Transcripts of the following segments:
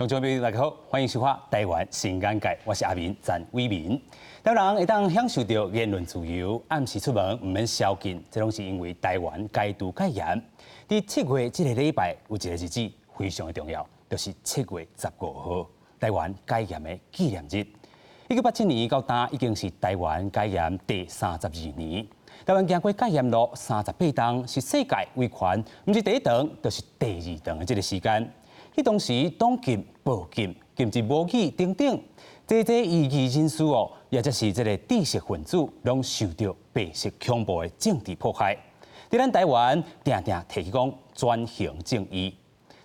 听众朋友大家好，欢迎收看《台湾新眼界》，我是阿明詹伟民。台湾人会当享受到言论自由，暗时出门唔免宵禁，这拢是因为台湾戒毒戒严。伫7月这个礼拜有一个日子非常的重要，就是7月15号，台湾戒严的纪念日。1987年到今已经是台湾戒严第32年。台湾行过戒严路38档，是世界维权唔是第一档，就是第2档的这个时间。迄当时党禁、报禁、禁止武器等等，这异议人士哦，也就是这个知识分子，拢受到白色恐怖的政治迫害。在咱台湾，定定提起讲转型正义，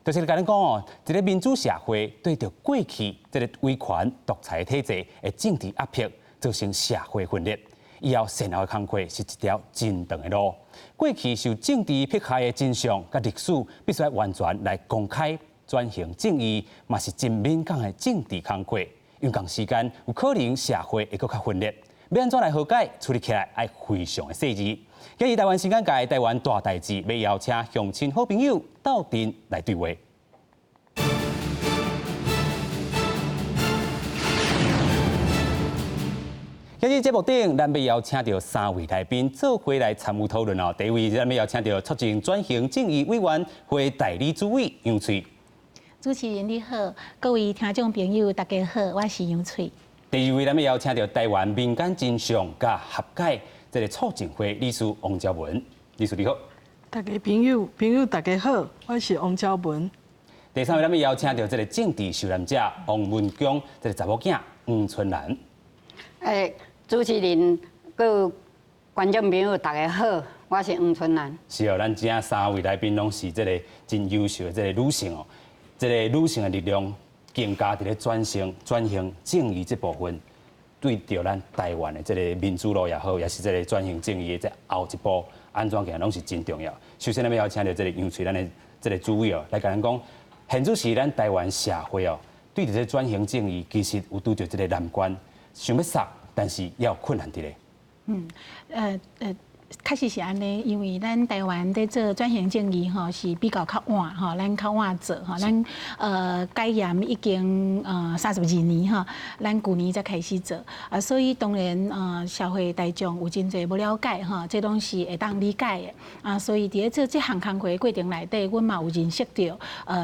就是甲咱讲哦，一个民主社会对着过去这个威权独裁体制的政治压迫，造成社会分裂。以后善后的工作是一条真长的路。过去受政治迫害的真相甲历史，必须要完全来公开。转型正义嘛是真敏感的政治工作，用共时间有可能社会会更较分裂，要安怎来和解处理起来，要非常的细致。今日台湾新眼界台湾大代志，要邀请乡亲好朋友斗阵来对话。今日节目顶，咱要邀请到3位来宾做伙来参与讨论哦。第一位，咱要邀请到促进转型正义委员会代理主委杨翠。主持人你好，各位听众朋友大家好，我是杨翠。第二位，咱要邀请到台湾民间真相甲和解这个促进会理事王昭文，理事你好。大家朋友大家好，我是王昭文。第三位，咱要邀请到这个政治受难者王文江，这个查某囝黄春兰。主持人各观众朋友大家好，我是黄春兰。是哦，咱今仔3位来宾拢是这个真优秀的这个女性哦。这个女性的力量更加伫咧转型正义这部分，对着咱台湾的这个民主路也好，也是这个转型正义的这后一步，安怎行拢是真重要。首先，咱要邀请到这个杨翠咱的这个主委哦，来甲咱讲，现在是咱台湾社会哦，对着这转型正义，其实有拄着这个难关，想要杀，但是也有困难伫咧。确实是安尼，因为咱台湾在做转型正义吼是比较较晚吼，咱较晚做吼，咱戒严已经32年吼，咱去年才开始做啊，所以当然社会大众有真侪不了解吼，这拢是会当理解的啊，所以伫咧做这项工作的过程内底，阮嘛有认识到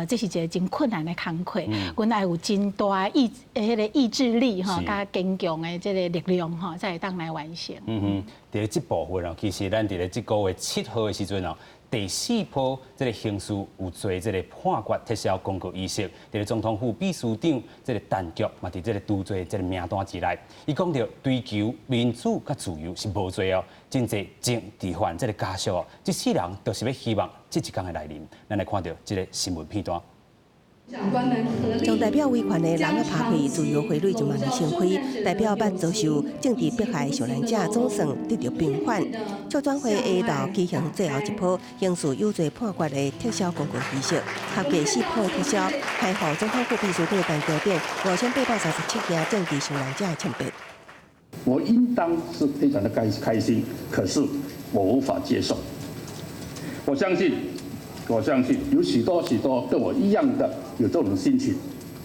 这是一个真困难的工作，阮爱有真大迄个意志力吼，甲坚强的这个力量吼，才会当来完成。伫这部分哦，其实咱伫咧这个月7号的时阵哦，第4波这个刑事有做这个判决撤销公告仪式，伫咧总统府秘书长这个陈菊嘛伫这个拄做这个名单之内，伊讲到追求民主甲自由是无罪哦，真侪政治犯这个家属哦，这世人都是要希望这一天的来临，咱来看到这个新闻片段。将代表维权的人啊拍开，自由花蕊就慢慢盛开。代表捌遭受政治迫害受难者总算得到平反。促转会下昼举行最后一波刑事有罪判决的撤销公告仪式，合计4波撤销，开予总统府秘书长陈桥点5837件政治受难者的清白。我应当是非常的开心，可是我无法接受。我相信有许多跟我一样的有这种心情，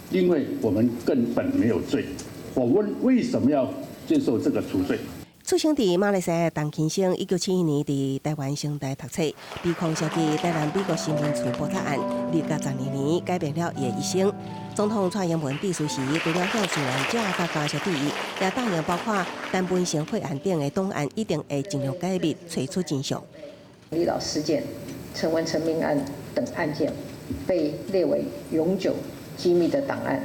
因为我们根本没有罪。我问为什么要接受这个处罪？出生伫马来西亚陈金生，1971年伫台湾升大读册，被控涉及台南美国新闻处谋杀案，历经12年，改变了伊的一生。总统蔡英文致辞时，除了向受难者甲家属致意，也答应包括陈文成血案等的档案，一定会尽量解密，找出真相。离岛事件、陈文成命案等案件被列为永久机密的档案，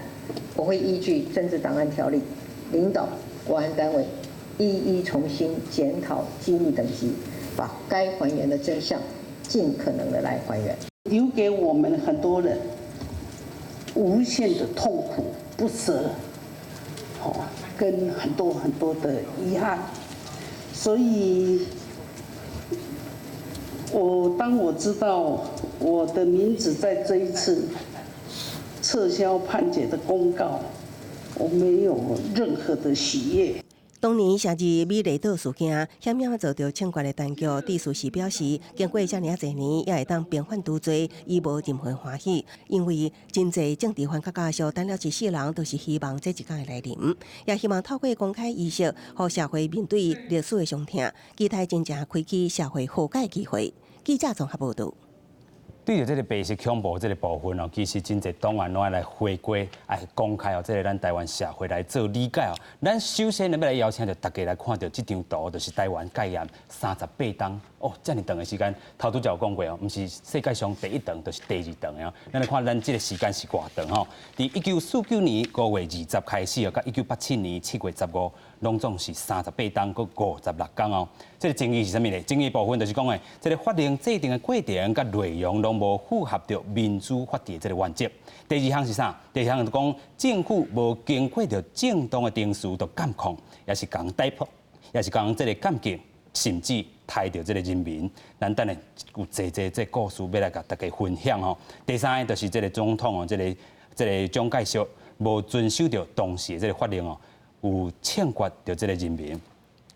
我会依据政治档案条例，领导国安单位一一重新检讨机密等级，把该还原的真相尽可能的来还原。留给我们很多人无限的痛苦、不舍，跟很多的遗憾，所以。当我知道我的名字在这一次撤销判决的公告，我没有任何的喜悦。当年夏日美丽岛事件，险险遭到枪决的陈局致辞时表示，经过遮尔啊侪年，也会当平反拄罪，伊无任何欢喜，因为真侪政治犯甲家属等了一世人，都是希望这一天会来临，也希望透过公开仪式，互社会面对历史的伤痛，期待真正开启社会和解机会。记者综合报道。对着这个白色恐怖这个部分哦，其实真侪档案拢爱来回归，爱公开哦，这个咱台湾社会来做理解哦。咱首先要来邀请着大家来看到这张图，就是台湾戒严38档哦，这么长的时间，头拄就有讲过哦，不是世界上第一档，就是第二档哦。咱来看咱这个时间是偌长吼？伫1949年5月20开始哦，到1987年7月15，拢总是38档，佮56天哦。这个争议是啥物呢？争议部分就是讲诶，这个法令制定的过程甲内容拢无符合着民主法治的这个原则。第二项是啥？第二项就讲政府无经过着正当的程序就监控，也是讲逮捕，也是讲这个监禁，甚至害着这个人民。咱等下有这故事要来甲大家分享吼。第三个就是这个总统哦，这个蒋介石无遵守着当时的这个法令哦，有欠决着这个人民。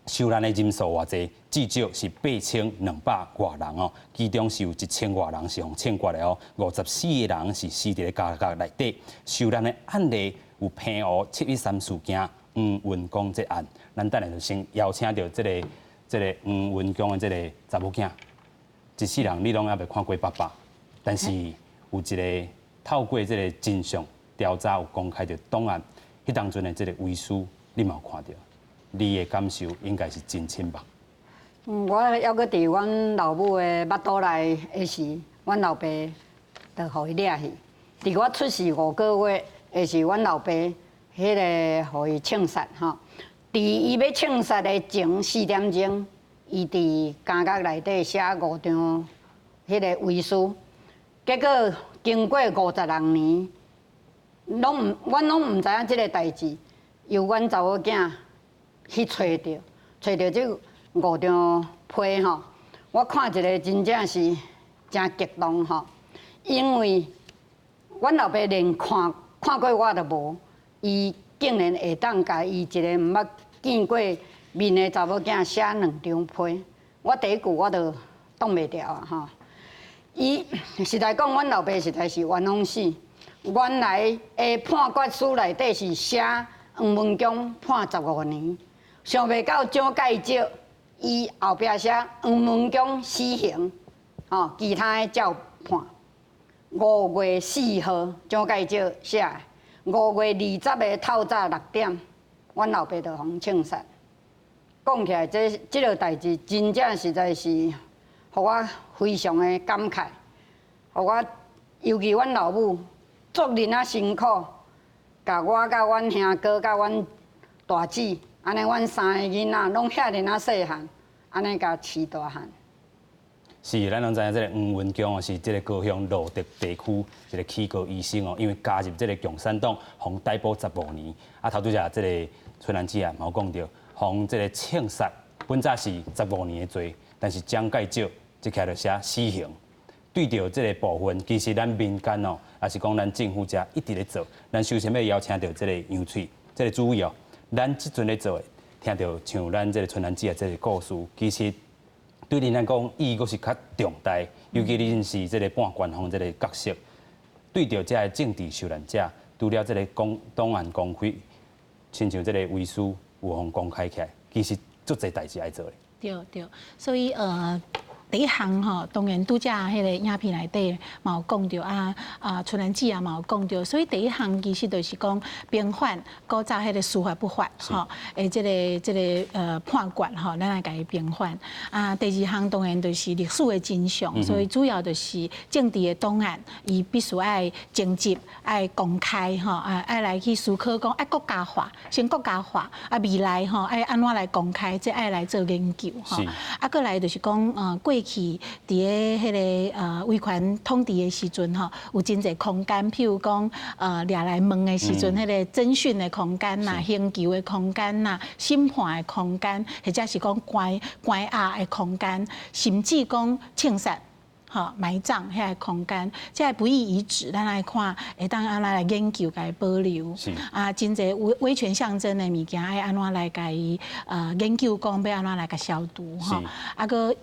受难的人数偌济，至少是8200外人哦，其中是有1000外人是互枪决的哦，54个人是死伫咧家内底。受难的案例有平湖713事件、黄文公这案，咱等下就先邀请到这个黄文公的这个查某囝，一世人你拢还未看过爸爸，但是有一个透过这个真相调查有公开着档案，迄当阵的这个遗书你嘛有看到？你的感受应该是真深吧？我还阁伫阮老母的腹肚内的时，阮老爸就互伊掠去。伫我出世5个月的时，阮老爸迄个互伊枪杀吼。伫伊要枪杀的前4点钟，伊伫监狱内底写5张迄个遗书。结果经过56年，阮拢唔知影即个代志，由阮查某囝去找着这5张批吼，我看一个真正是真激动吼，因为阮老爸连看过我都无，伊竟然会当甲伊一个毋捌见过面的查某囝写2张批，我第一句我就挡袂牢啊吼。伊实在讲，阮老爸实在是冤枉死。原来的判决书内底是写黄文公判15年。想袂到蒋介石，伊后壁写黄文公死刑，吼，其他的照判。5月4号，蒋介石写，5月20日的透早6点，阮老爸就互枪杀。讲起来，这个代志真正实在是，互我非常的感慨，互我尤其阮老母足忍啊辛苦，甲我甲阮兄哥甲阮大姊。安尼，阮3个囡仔拢遐尔啊细汉，安尼甲饲大汉。是，咱拢知影，这个黄文公哦，是这个高雄路德地区一个起高医生哦，因为加入这个共产党，互逮捕15年。啊，头拄则这个春兰姐啊，嘛有讲到，互这个枪杀，本早是15年的罪，但是蒋介石即起就写死刑。对着这个部分，其实咱民间哦，也是讲咱政府遮一直咧做。咱首先要邀請到这个杨翠，这个主委哦。咱即阵咧做的，听到像咱这个春兰姐这个故事，其实对恁来讲意义阁是较重大。尤其恁是这个半官方这个角色，对着这个政治受难者，除了这个档案公开，亲像这个遗书有互公开起来，其实足侪代志爱做的。对，所以第一项吼，当然拄则迄个影片内底嘛有讲到春兰姐也嘛有讲到，所以第一项其实就是讲平反古早迄个司法不法吼，即个判决吼，咱来甲伊平反。第二项当然就是历史的真相，所以主要就是政治的档案，伊必须爱征集、爱公开吼，爱来去思考讲爱国家化，先国家化，未来吼爱安怎来公开，即爱来做研究吼。过来就是讲过去伫个迄个威权统治的时阵吼，有真侪空间，譬如讲掠来问的时阵，迄个侦讯的空间呐、刑求的空间呐、审判的空间，或者是讲关押的空间，甚至讲枪杀。哈埋葬遐个空间，这个不易遗址，咱来看，会当安怎来研究，甲伊保留。啊，真侪威权象征的物件，爱安怎来甲伊研究讲要安怎来甲消毒哈。啊个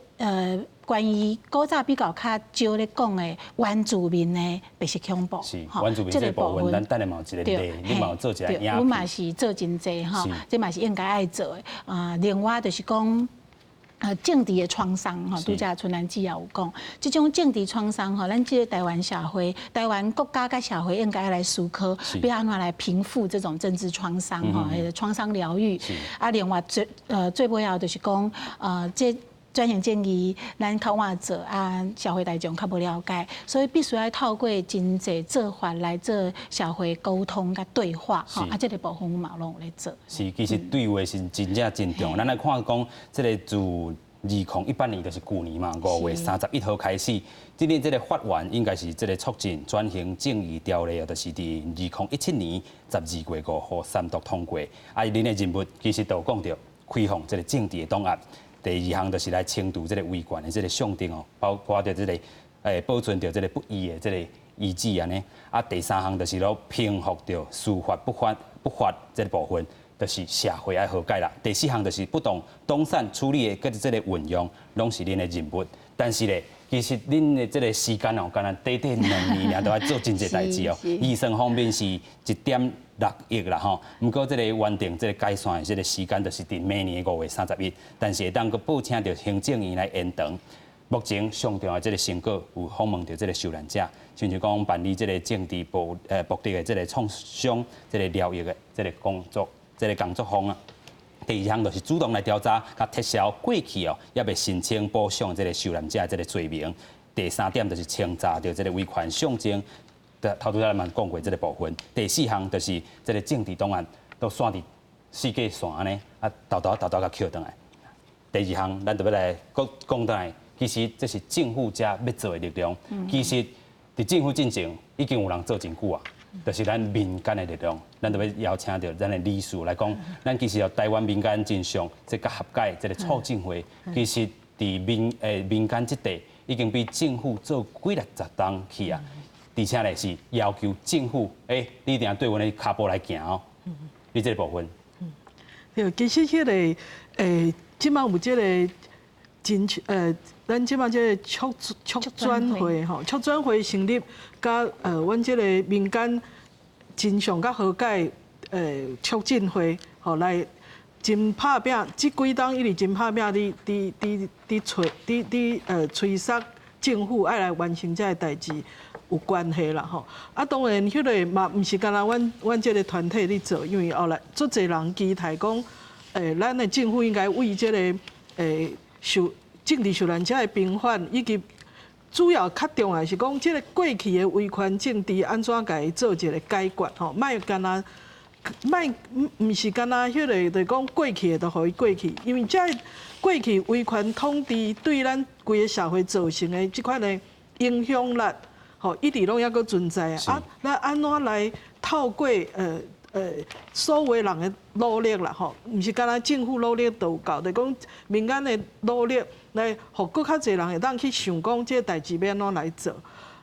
关于古早比较少咧讲的原住民的白色恐怖，是原住民这部分，咱等下嘛有一个例，你嘛有做一个影片。阮嘛是做真济哈，这嘛是应该爱做的。另外就是讲。政治的创伤哈，拄则春兰姊也有讲，这种政治创伤哈，咱这个台湾社会、台湾国家甲社会应该来思考，要安怎来平复这种政治创伤哈，创伤疗愈。啊，另外最重要就是讲，这专项建议咱较晚做啊，社会大众较无了解，所以必须要透过真济做法来做社会沟通甲对话哈。啊，这个部分我嘛拢有咧做。是，其实对话是真正真重。咱来看讲，这个自2018年就是去年嘛，5月31号开始，今年这个法院应该是这个促进转型正义条例啊，就是伫2017年12月5号3读通过。啊，恁的任务其实都讲到开放这个政治的档案。第2项就是来清除这个维权的这个象征哦，包括着这个保存着这个不义的这个遗迹安尼。啊，第3项就是咯平复着司法不法这个部分，就是社会爱和解啦。第4项就是不当动产处理的跟这个运用，拢是恁的任务。但是咧，其实恁的这个时间哦，敢若短2年尔，都要做真侪代志哦。预算方面是1.6亿啦吼，不过这个完成这个改善的这个时间就是伫明年5月31，但是会当佮报请着行政院来延长。目前上重要的这个成果有访问着这个受难者，像是讲办理这个政治目的的这个创伤这个疗愈的这个工作方啊。第2项就是主动来调查，甲撤销过去哦，也未申请补偿这个受难者这个罪名。第3点就是清查着这个维权象征。头拄仔咱讲过这个部分，第4项就是这个政治档案都线伫世界线安尼，啊，豆豆甲捡倒来。第2项，咱就要来讲倒来，其实这是政府家要做的力量。其实伫政府进程已经有人做真久啊，就是咱民间的力量，咱就要邀请到咱的理事来讲，咱其实有台湾民间真相这个和解这个促进会，其实伫民间这地已经比政府做几60档去啊。而且咧是要求政府，你一定要对阮的脚步来行哦。你这个部分。对，其实迄个即马有即个咱即马即个促转会吼，促转会成立，甲阮即个民间真相甲和解促进会，吼来真拍拼，即几档一直真拍拼，催促政府爱来完成这个代志。有关系啦吼，啊当然迄个嘛，毋是干那阮这个团体咧做，因为后来足侪人期待讲，咱的政府应该为这个政治受难者的平反，以及主要较重要是讲，这个过去的维权政治安怎甲伊做一个解决吼，毋是干那迄个，就讲过去的就互伊过去，因为这过去维权统治对咱规个社会造成的即款的影响力。吼，一直拢抑阁存在啊！咱安怎来透过所有人的努力啦，吼，毋是干那政府努力就有够，就讲民间的努力来，互更较侪人会当去想讲，这个代志要安怎来做。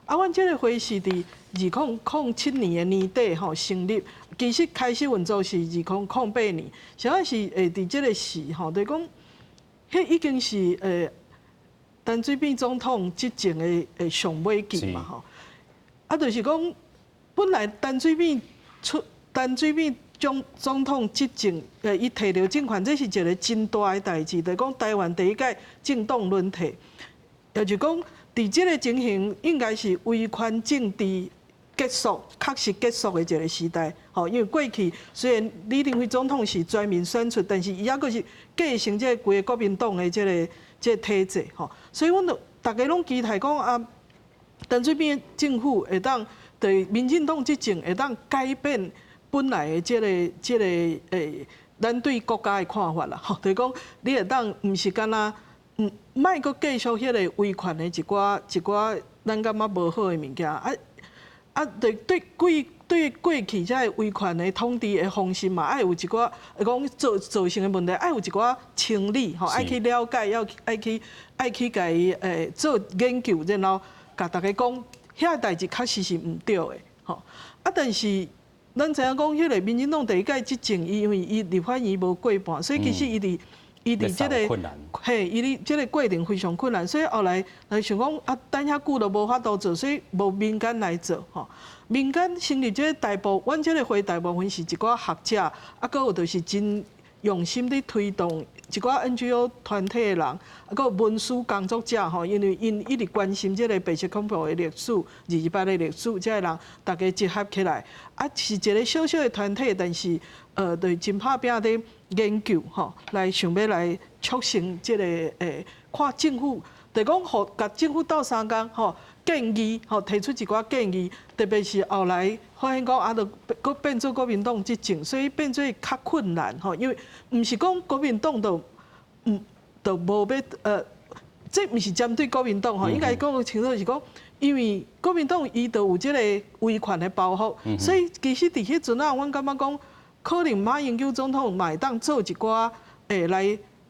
啊，阮这个会是伫2007年的年底吼成立，其实开始运作是2008年，现在是伫这个时吼，就讲，迄已经是陈水扁总统执政的上尾期嘛吼，啊，就是讲，本来陈水扁总统执政，伊摕到政权，这是一个真大的代志，就是讲台湾第一届政党轮替，也就是讲，伫这个情形应该是维权政治结束，确实结束的一个时代。吼，因为过去虽然李登辉总统是全面选出，但是伊还阁是继承这规个国民党的这个体制，吼，所以阮就大家拢期待讲啊，陈水扁政府会当对民进党执政会当改变本来的这个咱对国家的看法啦，吼，就是讲你会当毋是干那莫阁继续迄个维权的一寡咱感觉无好的物件啊，对对过去这个威权的统治的方式嘛，爱有一寡讲造成的问题，爱有一寡清理吼，爱去了解，爱去甲伊做研究，然后甲大家讲，遐代志确实是唔对的吼。啊，但是咱知影讲，迄个民进党第一届执政，因为伊立法院无过半，所以其实伊伫这个嘿，伊伫这个过程非常困难，所以后来想讲啊，等遐久都无法度做，所以无民间来做吼。民间成立这个大部，阮这个会大部分是一寡学者，啊，搁有就是真用心伫推动一寡 NGO 团体的人，啊，搁有文书工作者吼，因为因一直关心这个白色恐怖的历史、228的历史，这个人大家集合起来，啊，是一个小小的团体，但是对真拍拼伫研究吼，来想要来促成这个看政府，就讲互甲政府斗相共吼。建议吼提出一寡建议，特别是后来发现讲啊，就搁变做国民党执政，所以变做较困难吼。因为毋是讲国民党就无要这毋是针对国民党吼，应该讲清楚是讲，因为国民党伊就有即个威权的包袱，所以其实伫迄阵啊，阮感觉讲，可能马英九总统嘛会当做一寡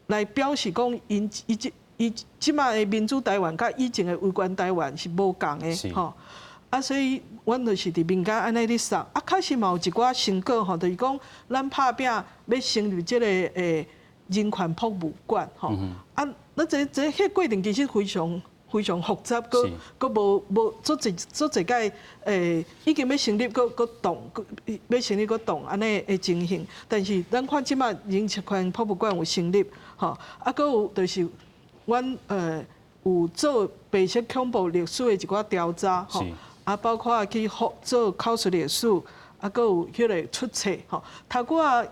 来表示讲伊即卖的民主台湾，甲以前的威权台湾是无共的吼。啊，所以阮就是伫民间安尼咧送，啊，确实嘛有一寡成果吼，就是讲咱拍拼要成立即个人权博物馆吼。啊，那迄过程其实非常复杂，佮无做一届已经要成立佮动，要成立佮动安尼的情形。但是咱看即卖人权博物馆有成立吼，啊，佮有就是。阮有做白色恐怖历史的一寡调查吼，啊，包括去做考述历史，啊，佮有迄个出册吼。头拄啊，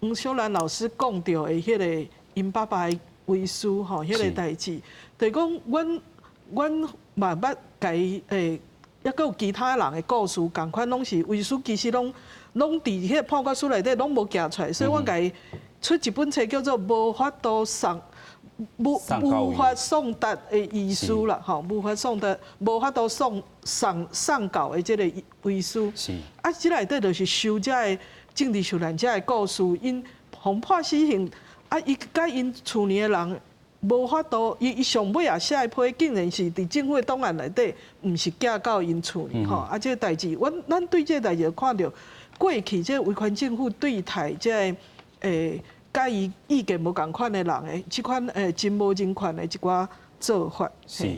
黄小兰老师讲到的迄个因爸爸的遗书吼，迄个代志，就是讲阮嘛捌甲伊抑佮有其他人的故事，共款拢是遗书，其实拢伫迄个判决书内底拢无寄出来，所以阮甲伊出一本册叫做《无法度无法送达的遗书啦，吼，无法送达，无法度上稿的这个遗书。是。啊，这内底就是收这个政治受难者的故事，因互判死刑，啊，伊甲因厝里的人无法度，伊上尾也写的批，竟然是伫政府的档案内底，毋是寄到因厝里吼。啊，这个代志，咱对这个代志看到过去这威权政府对待这个甲伊意见无共款的人的即款真无人权的一寡做法。是，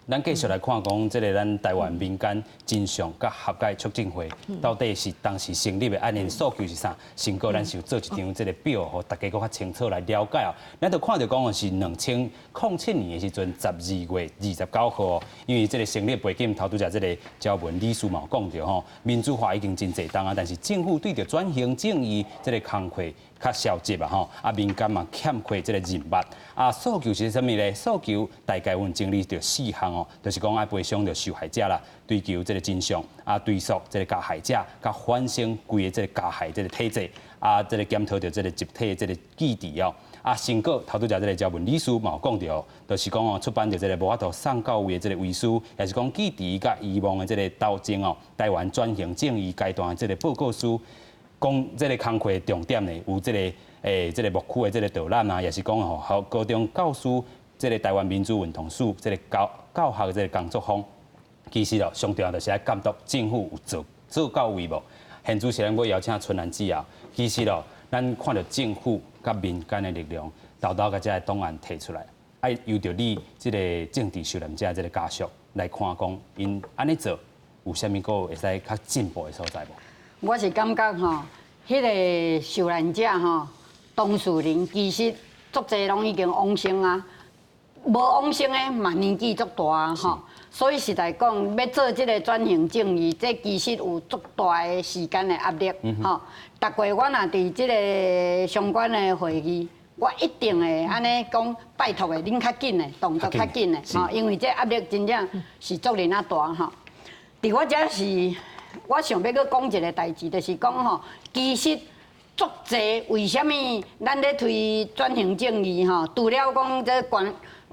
咱继续来看讲，这个咱台湾民间真相甲和解促进会到底是当时成立的安尼诉求是啥？先过咱是有做一张这个表，互大家搁较清楚来了解哦。咱就看到讲的是2007年的时阵，12月29号，因为这个成立背景头拄则这个焦文理事嘛讲到吼，民主化已经真侪当啊，但是政府对着转型正义这个工课较消极啊吼，啊民间嘛欠缺这个人脉啊，诉求是啥物咧？诉求大概阮整理着4项哦，就是讲爱赔偿着受害者啦，追求这个真相啊，追溯这个加害者，甲反省规个这个加害这个体制啊，这个检讨着这个集体这个记忆哦。啊，成果头拄则这个焦文理事嘛有讲到，就是讲哦，出版着这个无法度送到位的这个遗书，也是讲记忆甲遗忘的这个斗争哦，台湾转型正义阶段的这个报告书。讲这个工课重点呢，有这个这个牧区的这个导览啊，也是讲吼，高中教师这个台湾民主运动史这个教学的这个工作坊，其实哦，上重要就是爱监督政府有做到位无。现主持人要邀请春兰姊啊，其实哦，咱看到政府甲民间的力量，豆豆甲这个档案提出来，爱由着你这个政治受难者这个家属来看讲，因安尼做有啥物个会使较进步的所在无？我是感觉吼，迄个受难者吼，当事人其实足侪拢已经往生啊，无往生的嘛年纪足大啊吼，所以实在讲要做即个转型正义，这其实有足大的时间的压力吼。逐月我若伫即个相关的会议，我一定会安尼讲，拜托的恁较紧的，动作较紧的吼，因为这压力真正是足尔啊大吼。伫我遮是。我想要搁讲一个代志，就是讲吼，其实足侪为虾米咱咧推转型正义吼？除了讲这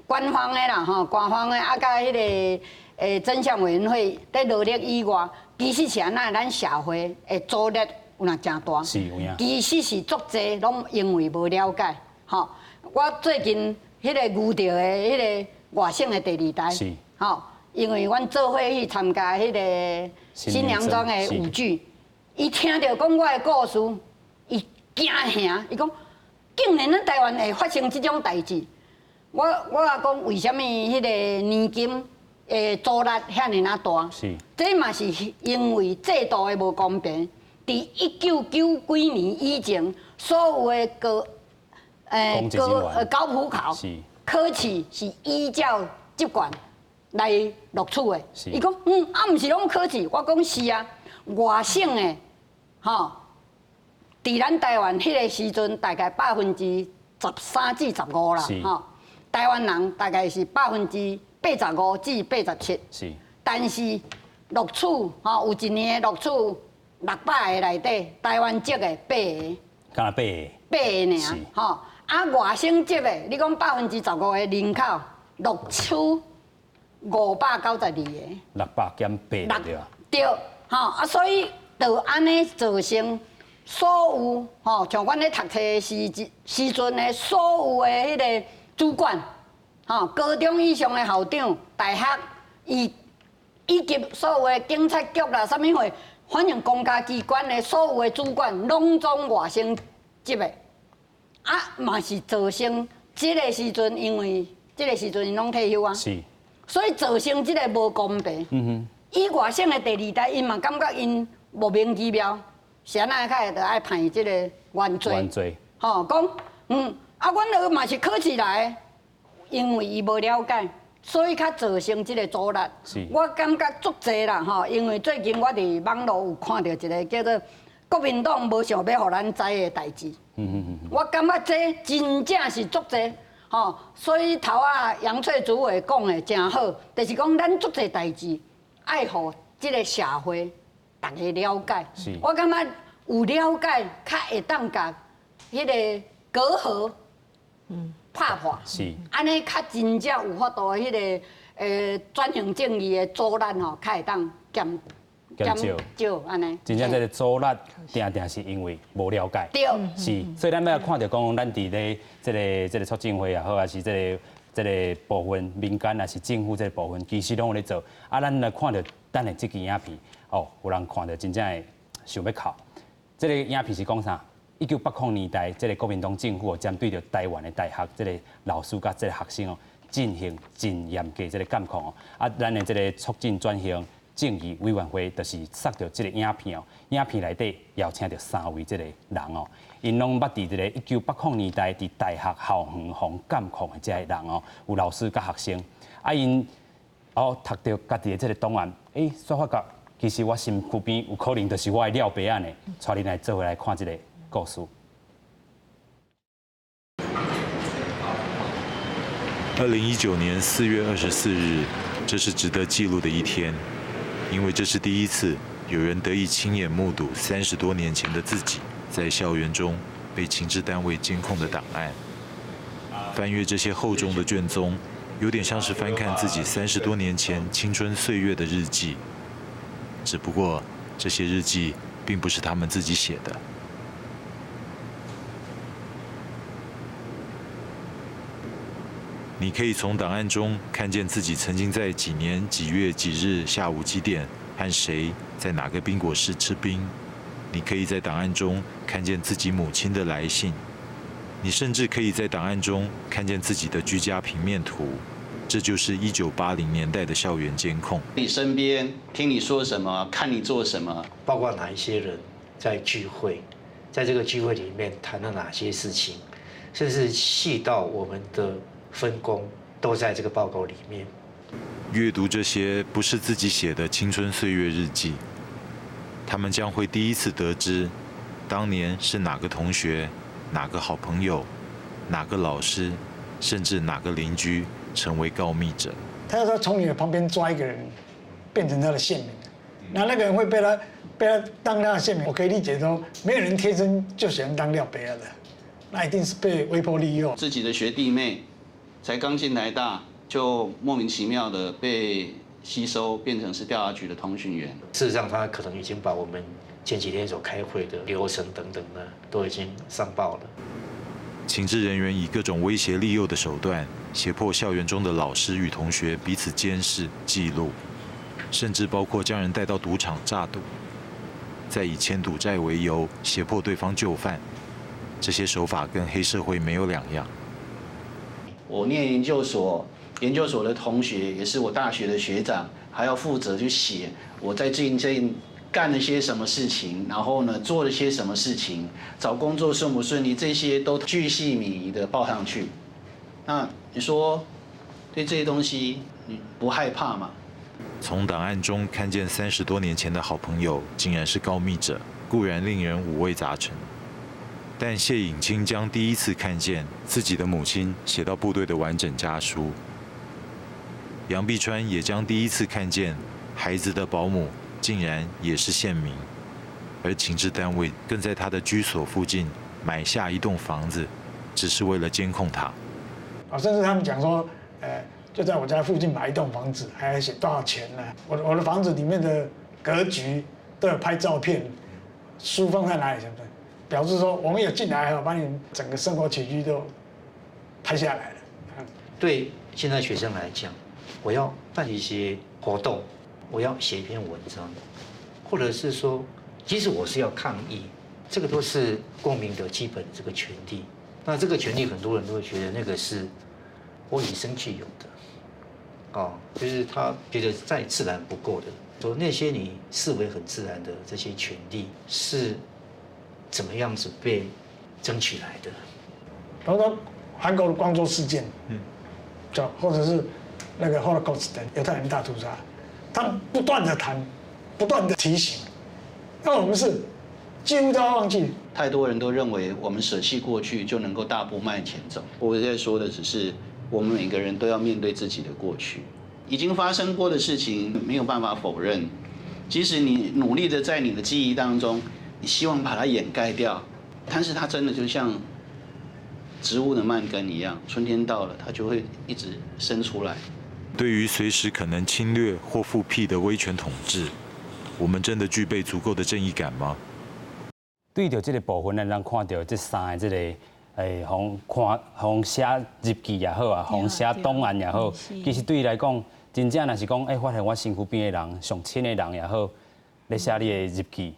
官方的啦吼，官方的啊，甲迄个真相委员会在努力以外，其实是安那咱社会的阻力有那真大。是有影。其实是足侪拢因为无了解。吼，我最近迄个遇到的迄个外省的第二代。是。吼，因为阮做伙去参加迄个新娘庄的舞剧，伊听到讲我的故事，伊惊吓，伊讲竟然咱台湾会发生这种代志。我也讲为什么迄个年金的阻力遐尼啊大？是。这嘛是因为制度的无公平。伫1990几年以前，所有的高普考考试是依照习惯来录取的。伊讲毋是拢考试，我讲是啊，外省的，吼，伫咱台湾迄个时阵大概13%至15%啦，吼，台湾人大概是85%至87%。是，但是录取吼有一年录取600个内底，台湾籍的8个，敢若8个尔，吼。啊，外省籍的，你讲15%的人口，录取592个。600减8对啊。对，吼啊，所以就安尼造成所有吼，像阮咧读册的时阵的所有的迄个主管，吼，高中以上的校长、大学以及所有的警察局啦、啥物货，反正公家机关的所有的主管，拢总外省籍的。啊，嘛是造成这个时阵，因为这个时阵因拢退休啊，是，所以造成这个无公平。以外省的第二代，因嘛感觉因莫名其妙，是安那开就爱判这个原罪。原罪。吼，讲啊，阮儿嘛是考试来的，因为伊无了解，所以较造成这个阻力。是。我感觉足济啦，吼，因为最近我伫网络有看到一个叫做国民党无想要互咱知的代志。我感觉这真正是足济，吼，所以头啊杨翠主委讲的真好，就是讲咱足济代志爱互这个社会大家了解。我感觉有了解，较会当甲迄个隔阂拍破，安尼较真正有法度迄个转型正义的阻力吼，较会当减少安尼。真正这个阻力定是因为无了解。对。是，所以咱要看到讲，咱伫咧这个促进会也好，还是这个部分民间，还是政府这个部分，其实拢有咧做。啊，咱来看到咱的这支影片，哦，有人看到真正会想要哭。这个影片是讲啥？1980年代，这个国民党政府针对着台湾的大学，这个老师甲这个学生哦，进行真严格这个监控哦。啊，咱的这个促进转型正义委员会就是塞到这个影片哦，影片内底邀请到3位这个人哦，因拢捌伫这个1980年代伫大学校园防监控的这个人哦，有老师甲学生，啊因读到家己的这个档案，煞发觉其实我身躯边有可能就是我的廖白案的，带恁来做回来看这个故事。2019年4月24日，这是值得记录的一天。因为这是第一次有人得以亲眼目睹30多年前的自己在校园中被情治单位监控的档案。翻阅这些厚重的卷宗，有点像是翻看自己30多年前青春岁月的日记。只不过这些日记并不是他们自己写的。你可以从档案中看见自己曾经在几年几月几日下午几点和谁在哪个冰果室吃冰。你可以在档案中看见自己母亲的来信。你甚至可以在档案中看见自己的居家平面图。这就是1980年代的校园监控。你身边听你说什么，看你做什么，包括哪一些人在聚会，在这个聚会里面谈了哪些事情，甚至细到我们的分工都在这个报告里面。阅读这些不是自己写的青春岁月日记，他们将会第一次得知，当年是哪个同学、哪个好朋友、哪个老师，甚至哪个邻居成为告密者。他要从你的旁边抓一个人，变成他的线民，那个人会被他当他的线民。我可以理解说，没有人天生就喜欢当廖北亚的，那一定是被威迫利诱。自己的学弟妹才刚进台大，就莫名其妙的被吸收变成是调查局的通讯员。事实上，他可能已经把我们前几天所开会的流程等等呢，都已经上报了。情治人员以各种威胁利诱的手段，胁迫校园中的老师与同学彼此监视、记录，甚至包括将人带到赌场诈赌，再以欠赌债为由胁迫对方就范。这些手法跟黑社会没有两样。我念研究所，研究所的同学也是我大学的学长，还要负责去写我在最近干了些什么事情，然后呢做了些什么事情，找工作顺不顺利，这些都巨细靡遗的报上去。那你说对这些东西你不害怕吗？从档案中看见30多年前的好朋友竟然是告密者，固然令人五味杂陈。但谢颖清将第一次看见自己的母亲写到部队的完整家书，杨碧川也将第一次看见孩子的保姆竟然也是县民，而情治单位更在他的居所附近买下一栋房子，只是为了监控他。甚至他们讲说，就在我家附近买一栋房子，还写多少钱呢？我的房子里面的格局都有拍照片，书放在哪里，对不对？表示说我们有进来，把你整个生活起居都拍下来了。对现在学生来讲，我要办一些活动，我要写一篇文章，或者是说，即使我是要抗议，这个都是公民的基本这个权利。那这个权利，很多人都会觉得那个是我与生俱有的，就是他觉得再自然不过的。说那些你视为很自然的这些权利是怎么样子被争取来的？比如说韩国的光州事件，或者是那个 Holocaust 的犹太人大屠杀，他们不断的谈，不断的提醒，那我们是几乎都要忘记。太多人都认为我们舍弃过去就能够大步迈前走。我在说的只是我们每个人都要面对自己的过去，已经发生过的事情没有办法否认，即使你努力的在你的记忆当中，你希望把它掩盖掉，但是它真的就像植物的蔓根一样，春天到了，它就会一直生出来。对于随时可能侵略或复辟的威权统治，我们真的具备足够的正义感吗？对着这个部分，咱看到这3个这个红写日记也好啊，红写档案也好，其实对伊来讲，真正若是讲，发现我身躯边的人、上亲的人也好，咧写你的日记，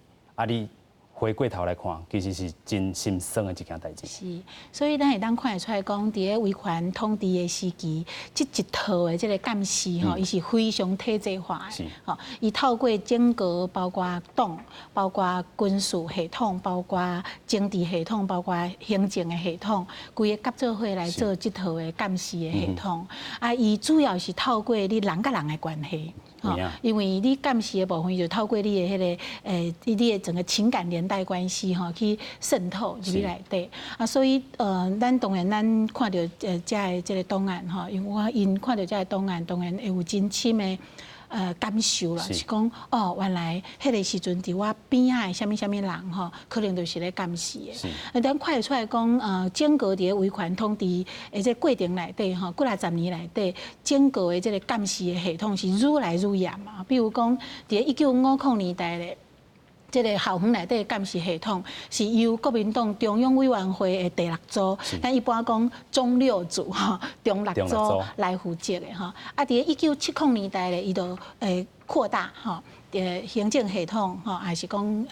你回过头来看，其实是真心酸的一件代志。是，所以咱会当看得出来讲，伫个威权统治的时期，这一套的这个监视伊是非常体制化的。伊透过整个包括党、包括军事系统、包括政治系统、包括行政的系统，规个合作伙来做这套的监视的系统。伊主要是透过你人甲人的关系。因为你监视的部分就透过你的迄个你的整个情感连带关系去渗透入去内底所以咱当然咱看到这个档案因看到这个档案，当然会有真深的感受啦，是讲原来迄个时阵伫我边仔的什么人可能就是咧监视的。咱看得出来讲整个伫个威权统治的这过程内底几来10年内底，整个的这个监视的系统是愈来愈严嘛。比如讲伫1950年代咧。这个校园内底监视系统是由国民党中央委员会的第6组，咱一般讲中6组中6组来负责的伫1970年代咧，伊就扩大行政系统还是讲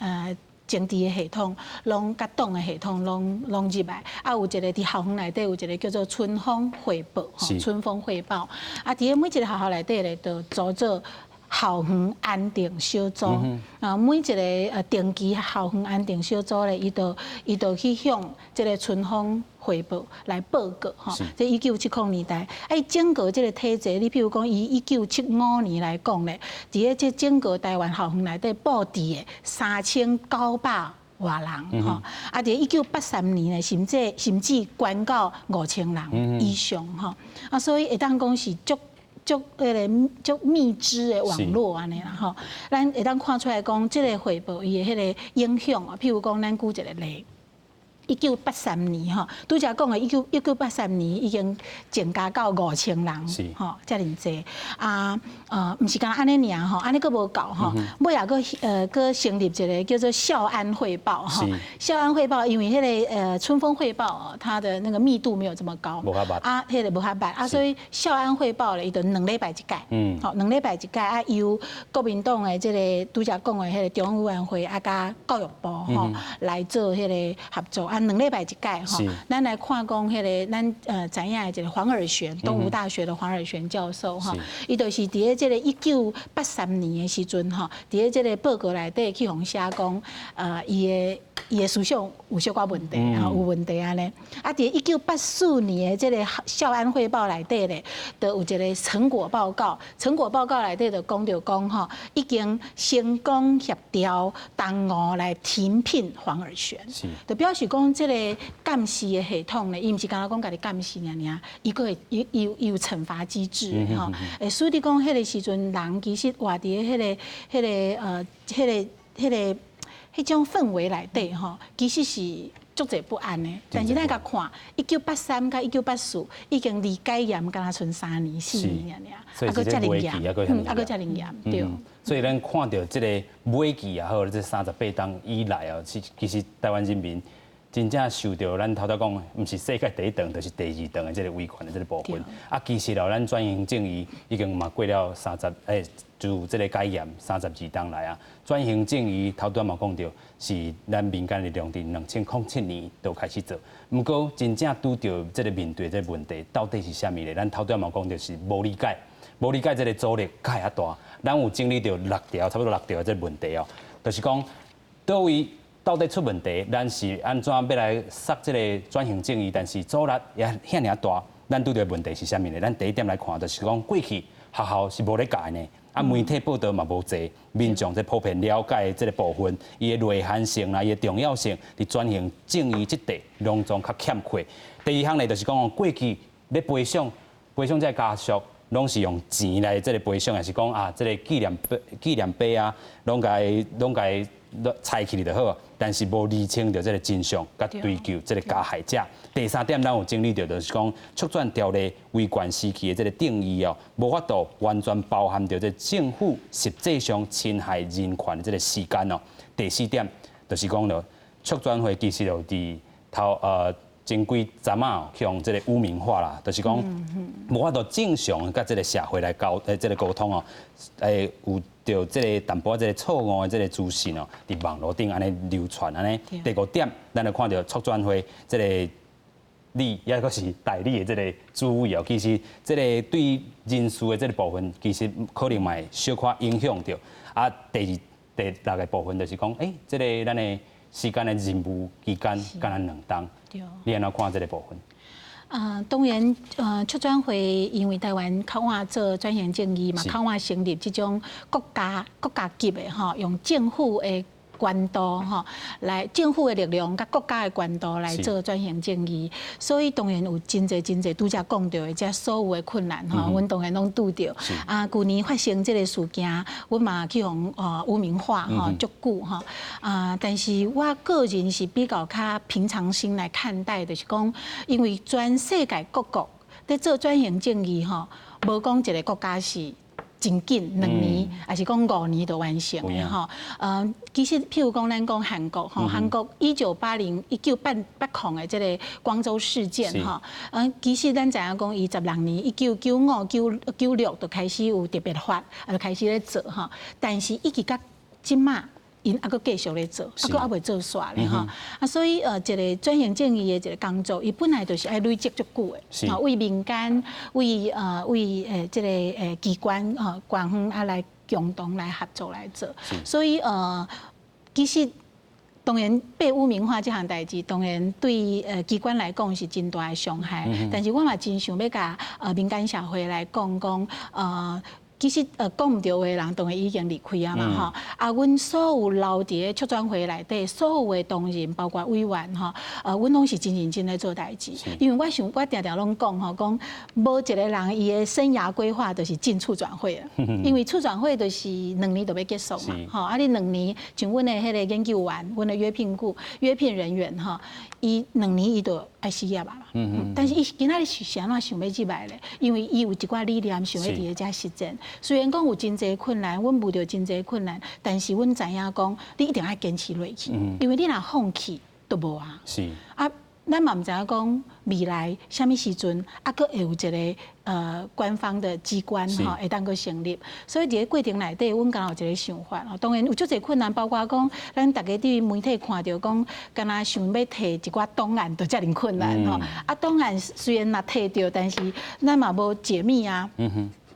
政治的系统，拢甲党的系统拢入来。有一个伫校园内底有一个叫做春风汇报，春风汇报。伫每一个学校内底咧，就组做校园安定小组，每一个定期校园安定小组咧，伊就去向这个春风汇报来报告这1970年代，整个这个体制，你譬如讲，以1975年来讲咧，伫个这整个台湾校园内底布置的3900多人伫1983年咧，甚至关到5000人以上所以会当讲是足密支的网络安尼啦咱会当看出来讲，这个汇报伊的迄个影响譬如讲，咱举一个例， 1983年吼，拄则讲的1983年已经增加到5000人，吼，遮尔济毋是干安尼尔吼，安尼佫无够吼，尾也佫成立一个叫做孝安汇报吼，孝安汇报因为迄个春风汇报它的那个密度没有这么高，迄个无较捌所以孝安汇报咧，伊就2礼拜一届，吼，2礼拜一届由国民党的即个拄则讲的迄个中央委员会甲教育部吼来做迄个合作2礼拜一届吼，咱来看讲迄个咱知影的一个黄尔璇，东吴大学的黄尔璇教授吼，伊就是伫咧即个1983年的时阵吼，伫咧即个报告内底去互写讲，伊的思想有小可问题，有问题安尼。伫1984年的即个孝安汇报内底咧，就有一个成果报告，成果报告内底就讲到讲吼，已经成功协调东吴来停聘黄尔璇，就表示讲即个监视的系统咧，伊毋是干那讲家己监视尔，伊个有惩罚机制吼。所以讲迄个时阵，人其实活伫迄种氛围内底吼，其实是足侪不安的。但是咱甲看，1983甲1984已经离改严，敢若剩3年4年尔，所以这个尾期还佫遮灵验，对。所以咱看到这个尾期也好，这38冬以来哦，其实台湾人民真正受到咱头头讲，毋是世界第一档，就是第2档的这个威权的这个部分。其实咱转型正义已经嘛过了就这个改严32冬来转型正义头端嘛讲到是咱民间力量伫2007年就开始做，不过真正拄到这个面对这个问题到底是啥物咧？咱头端嘛讲到是无理解这个阻力较遐大，咱有经历到差不多6条这个问题就是讲倒位到底出问题，咱是安怎要来杀这个转型正义，但是阻力也遐尔大，咱拄到问题是啥物咧？咱第一点来看，就是讲过去学校是无咧教呢。媒体报道嘛无济，民众在普遍了解这个部分，伊的内涵性啦，伊的重要性，伫转型正义这块拢总较欠缺。第二项咧，就是讲过去咧培养这个家属，拢是用钱来这个培养，还是讲这个纪念碑拢该采起就好，但是无厘清到这个真相，甲追究这个加害者。第三点，咱有经历到就是讲促转条例威权时期的这个定义无法度完全包含到这政府实际上侵害人权的这个时间第四点，就是讲了促转会其实就伫前几阵去用这个污名化啦，就是讲无法度正常甲这个社会来这个沟通有着这个淡薄这个错误的这个资讯伫网络顶安尼流传安尼。第5点，咱就看到促转会这个也阁是代理的这个主委其实这个对人事的这个部分，其实可能嘛会小可影响到。第6个部分就是讲，这个咱的时间的任务期间敢若2冬，你安怎看这个部分？当然，促转会因为台湾较晚做转型正义嘛，较晚成立这种国家级的用政府的监督来政府的力量甲国家的监督来做转型正义，所以当然有真侪拄则讲到的这所有的困难阮当然拢拄着。去年发生这个事件，阮嘛去用污名化足久但是我个人是比较平常心来看待，就是讲，因为全世界各国在做转型正义无讲一个国家是真紧2年，还是讲5年就完成的其实譬如讲咱讲韩国韩国1980的这个光州事件其实咱知影讲伊16年1995、96就开始有特别法，就开始咧做但是一直到今嘛。因还佫继续咧做，还未做煞咧所以一个转型正义的一个工作，伊本来就是爱累积足久的，为民间、为这个机关官方来共同来合作来做，所以其实。当然，被污名化这项代志，当然对机关来讲是真大的伤害。但是我嘛真想要甲民间社会来讲其实讲唔对的人，当然已经离开啊嘛吼。啊，阮所有留伫个促转会内底，所有的同仁，包括委员吼，阮拢是真认真咧做代志。因为我常常拢讲吼，讲无一个人伊的生涯规划就是进促转会啊。因为促转会就是2年就要结束嘛，吼。啊，你2年像阮的迄个研究员，阮的约聘人员吼，伊2年伊就爱失业啊嘛。但是伊今仔日是安怎想要入来咧？因为伊有一寡理念想要伫咧遮实践。虽然讲有真侪困难，阮遇到真侪困难，但是阮知影讲，你一定要坚持落去，因为你若放弃都无啊。是啊，咱嘛毋知影讲未来什么时阵啊，佫会有一个官方的机关吼，会当佫成立。所以伫个过程内底，阮敢有一个想法吼。当然有足侪困难，包括讲咱大家伫媒体看到讲，敢若想要摕一寡档案，都遮尔困难吼。啊，档案虽然若摕到，但是咱嘛无解密啊。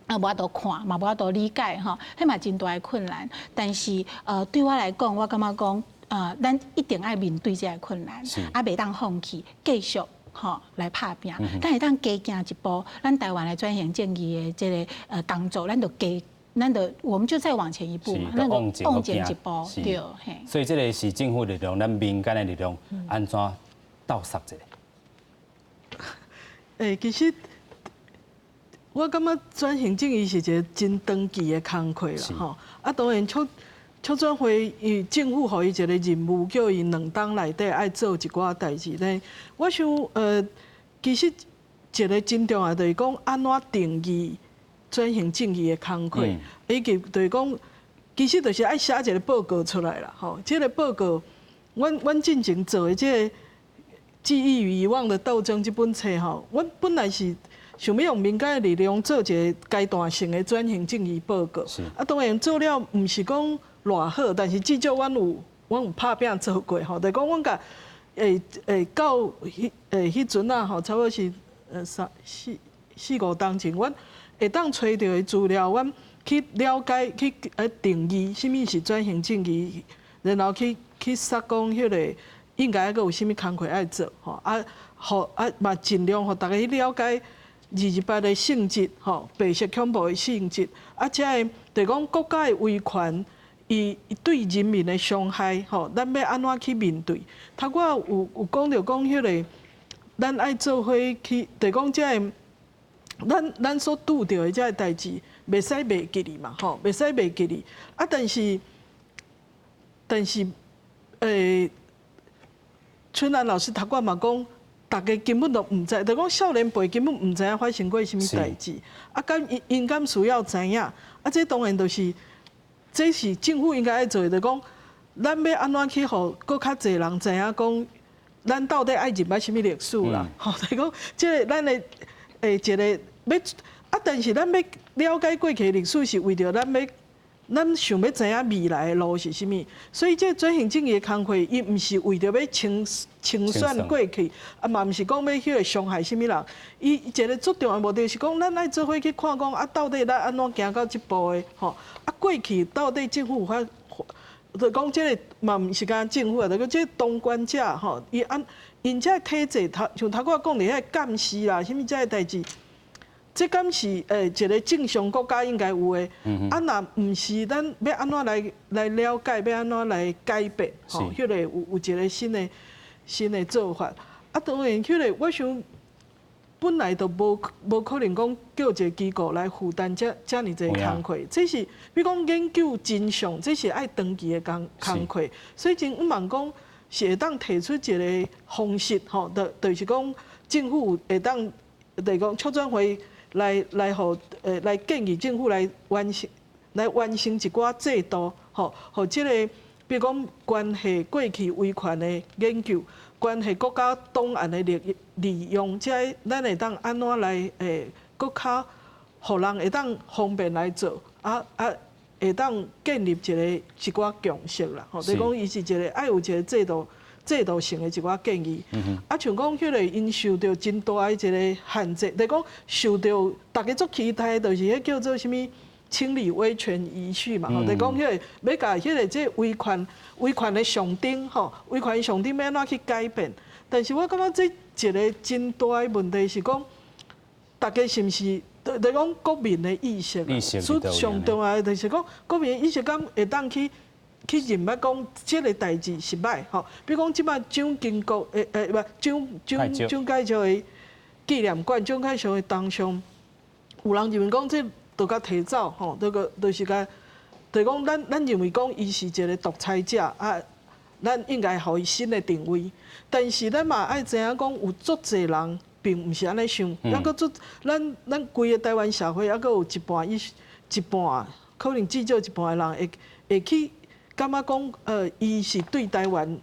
啊，无法度看，嘛无法度理解吼，迄嘛真大的困难。但是对我来讲，我感觉讲，咱一定爱面对这个困难，啊，袂当放弃，继续吼来拍拼。咱会当加行一步，咱台湾的转型正义的这个工作，我们就再往前一步嘛，那个往前一步，对，嘿。所以这个是政府力量，咱民间的力量，安怎斗杀者？其实。我感觉转型正义是一个真长期的工作啦，吼。啊，当然促转会伊政府予伊一个任务，叫伊2档内底爱做一寡代志。但我想，其实一个真重要就是讲安怎定义转型正义的工作，以及就是讲，其实就是爱写一个报告出来啦，吼。这个报告，阮进前做的这个《记忆与遗忘的斗争》这本册吼，阮本来是。想要用民间的力量做一个阶段性的转型正义报告，啊，当然做了唔是讲偌好，但是至少阮有拍拼做过吼，就讲阮甲到迄阵啊吼，差不多是四五当前，阮会当找到的资料，阮去了解去定义什么是转型正义，然后去说讲迄个应该有啥物工课爱做吼，嘛尽量互大家去了解。228的性质，吼，白色恐怖的性质，啊，即个就讲国家的威权，伊对人民的伤害，吼，咱要安怎去面对？头我有讲到讲迄个，咱爱做伙去，就讲即个，咱所拄着的即个代志，袂使袂记哩嘛，吼，袂使袂记哩。啊，但是，春兰老师头我嘛讲。大家根本都唔知，就讲少年辈根本唔知影发生过什么代志，啊，因敢需要知影，啊，这当然这是政府应该要做的，就讲咱要安怎去互搁较侪人知影讲，咱到底爱入捌什么历史啦？吼，就讲这个咱的一个要啊，但是咱要了解过去的历史，是为着咱想要知影未来的路是啥物，所以这转型正义的工作，伊毋是为着要清算过去，啊嘛毋是讲要去伤害啥物人，伊一个最重要的目的是讲，咱爱做伙去看讲啊，到底咱安怎行到这步的吼，啊过去到底政府有法，就讲这个嘛毋是讲政府啊，就讲这当权者吼，因这体制像头我讲的遐监视啦，啥物这个代志。这敢是一个正常国家应该有的，啊，若毋是，咱要安怎来了解，要安怎来改变，吼，迄个有一个新的做法。啊，当然，迄个我想本来就无可能讲叫一个机构来负担遮尔济工课，这是比如讲研究真相，这是爱长期的工课，所以真毋茫讲是会当提出一个方式，吼，就是讲政府会当，就是讲促转会。来建议政府来完成一寡制度，吼，和这个比如讲关系过去威权的研究，关系国家档案的利用，这咱会当安怎来搁较，互人会当方便来做，会当建立一寡共识啦，吼，就讲伊是一个爱有一个制度性的一寡建议，啊，像讲迄个因受到真大的一个限制，就讲受到大家足期待，就是迄叫做什么清理威权遗绪嘛，吼，就讲迄个要甲迄个这威权的象征，吼，威权象征要安怎去改变？但是我感觉这一个真大的问题是讲，大家是毋是就讲国民的意识，上重要的就是讲国民的意识，敢会当去认捌讲即个代志是歹吼。比如讲即摆蒋经国蒋介石的纪念馆，蒋介石的铜像，有人认为讲这就甲提走吼，就是甲，就讲咱认为讲伊是一个独裁者啊，咱应该予伊新的定位。但是咱嘛爱知影讲有足侪人。并毋是安尼想，抑搁做咱规个台湾社会，抑搁有一半可能至少一半的人会去感觉讲，伊是对台湾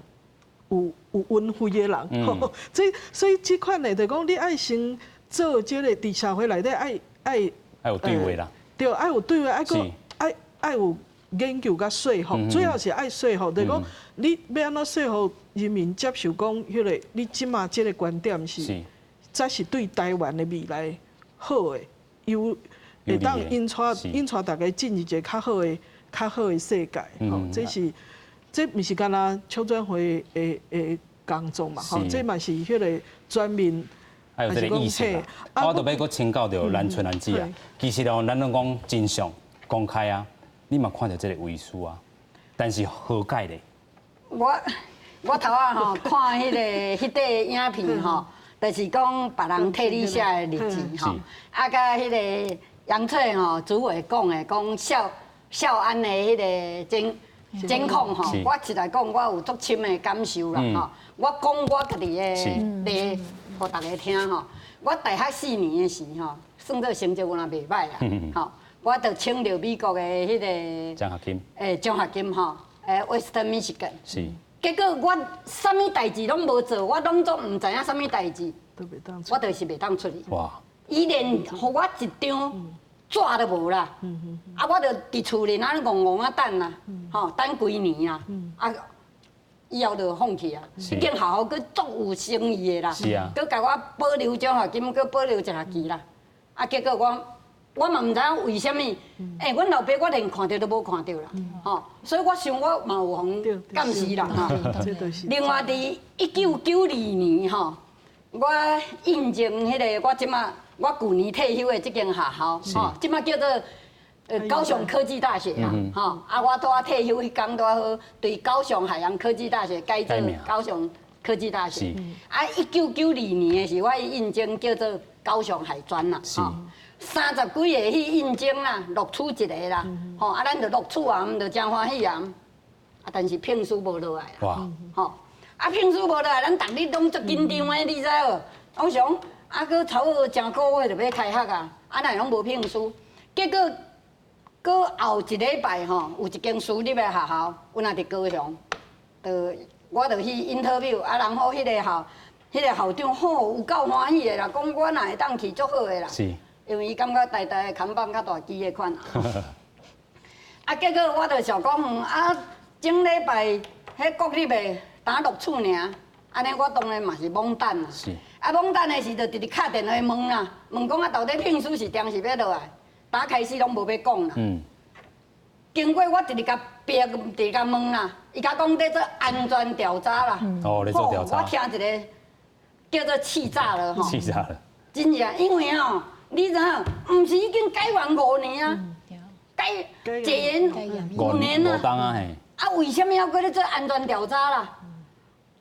有恩惠的人。所以即款的，就讲你爱先做即个伫社会内底爱有对话啦。对，爱有对话，爱有研究甲说服，最后是爱说服，就讲你要安怎说服人民接受讲，迄个你即马即个观点是。才是对台湾的未来好的，会当引带大家进入一个较好的世界。这毋是干那邱专会的工作嘛？吼，这嘛是迄个专门。还有这个意识啦，我都要搁请教到咱春兰姐啊。其实哦，咱拢讲真相公开啊，你嘛看到这个遗书啊，但是何解咧？我头仔吼看迄块影片吼。就是讲别人替你写的日记吼，啊，甲迄个杨翠吼主委讲的，讲孝安的迄个监控吼，我实在讲，我有足深的感受啦吼。我讲我家己的例，互大家听吼。我大学4年的时吼，算做成绩有也袂歹啦，吼，我着请到美国的迄个奖学金吼，Western Michigan。是。结果我啥物代志拢无做，我拢总毋知影啥物代志，我就是袂当出去。哇！伊连互我一张纸都无啦，啊，我就伫厝里安尼戆戆啊等啦，吼，等几年啊，啊，以后就放弃啊，已经好好去足有诚意的啦，是啊，佮甲我保留奖学金，佮保留一学期啦，啊，结果我嘛毋知影为虾米，阮老爸我连看到都无看到啦，吼，所以我想我嘛有互感谢啦，吼。另外伫1992年吼，我应征迄个我即马我旧年退休的即间学校，吼，即马叫做高雄科技大学啦，吼，啊，我拄仔退休迄天拄仔好对高雄海洋科技大学改做高雄科技大学，啊，1992年的时我应征叫做高雄海专啦，吼。30几个去应征啦，录取一个啦，吼，啊，咱就录取啊，毋就真欢喜啊，啊，但是聘书无落来啦，吼，啊，聘书无落来，咱逐日拢足紧张的，你知无？我想，啊，搁差不多正个月就要开学啊，啊，那拢无聘书，结果，搁后一礼拜吼，有一间私立的学校，阮也伫高雄，我就去 interview， 啊，然后迄个校长吼有够欢喜的啦，讲我若会当去足好的啦。是。因为伊感觉台的看板较大机的款啊，结果我就想讲，啊，前礼拜迄国立的打录取尔，安尼我当然嘛是懵等啦。是。啊，懵等的时就直直敲电话问啦，问讲啊，到底聘书是定是要落来？打开始拢无要讲啦。嗯。经过我直直甲逼，直直甲问啦，伊甲讲在做安全调查啦。哦，咧做调查。我听一个叫做气炸了吼。气炸了。真正，因为吼。你知影，毋是已经改完5年啊？戒严5年啊！啊，为什么要搁咧做安全调查啦？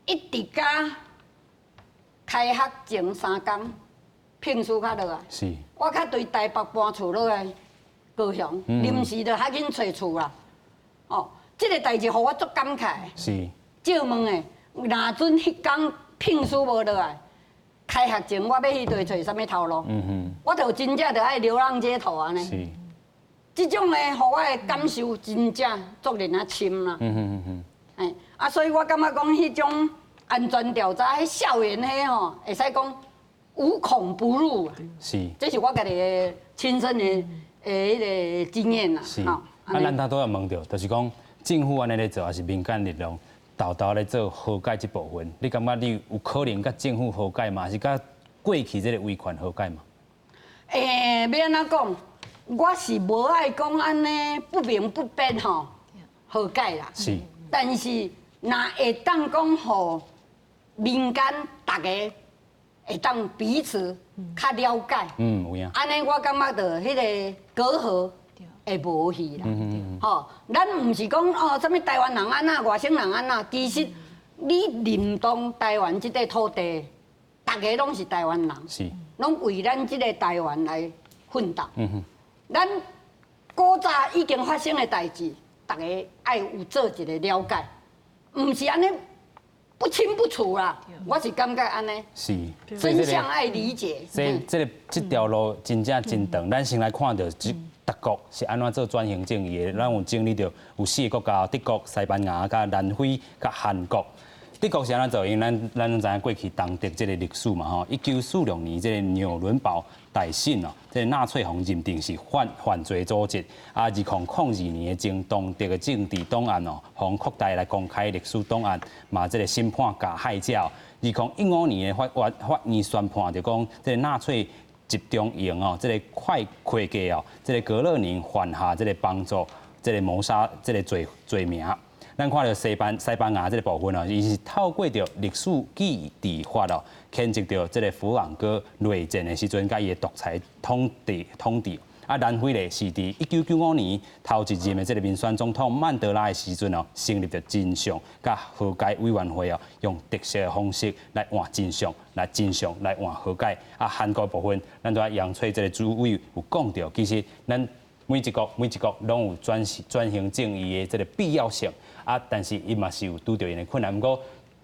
一直甲开学前3天，聘书较落来。是。我较对台北搬厝落来高雄，临时就较紧找厝啦。哦，这个代志互我足感慨。是。借问诶，若准迄天聘书无落来？开学前，我要去对找啥物头路？我就真正就爱流浪街头安尼。是。这种诶，互我的感受真正足令啊深啦。哎，啊，所以我感觉讲迄种安全调查，迄校园迄吼，会使讲无孔不入。是。这是我家己的亲身的迄个经验啦。是。啊，咱头都要问到，就是讲政府安尼咧做，还是民间力量？豆豆咧做和解这部分，你感觉你有可能甲政府和解嘛？还是甲过去这个威权和解嘛？要安怎讲？我是无爱讲安尼不明不变吼和解啦。是。但是若会当讲互民间大家会当彼此较了解。有影。安尼我感觉到迄个隔阂会无去啦。吼，咱毋是讲哦，什物台湾人安那，外省人安那，其实你认同台湾即块土地，大家拢是台湾人，是，拢为咱即个台湾来奋斗。咱古早已经发生的代志，大家爱有做一个了解，毋是安尼不清不楚啦。我是感觉安尼，是，真相爱理解。这条路真正真长，咱先来看到德国是安怎做转型正义的。咱有经历到有4个国家：德国、西班牙、甲南非、甲韩国。德国是安怎做？因为咱拢知影过去东德这个历史嘛吼。1946年这个纽伦堡大审哦，这个纳粹互认定是犯罪组织。啊，2002年的经东德的政治档案哦，互扩大来公开历史档案，嘛这个审判加害者。2015年的法院宣判就讲，这个纳粹集中营哦，这个快会计哦，这个格勒宁犯下这个帮助这个谋杀这个罪名。咱看到西班牙这个部分哦，伊是透过着历史记忆法哦，牵制着这个弗朗哥内战的时阵，甲伊的独裁统治。啊，南非咧是伫1995年头一任的这个民选总统曼德拉的时阵哦，成立着真相甲和解委员会哦，用特色的方式来换真相，来换和解。啊，韩国部分，咱都杨翠这个主委有讲到，其实咱每一国拢有转型正义的这个必要性。啊，但是伊嘛是有拄到因的困难。不过，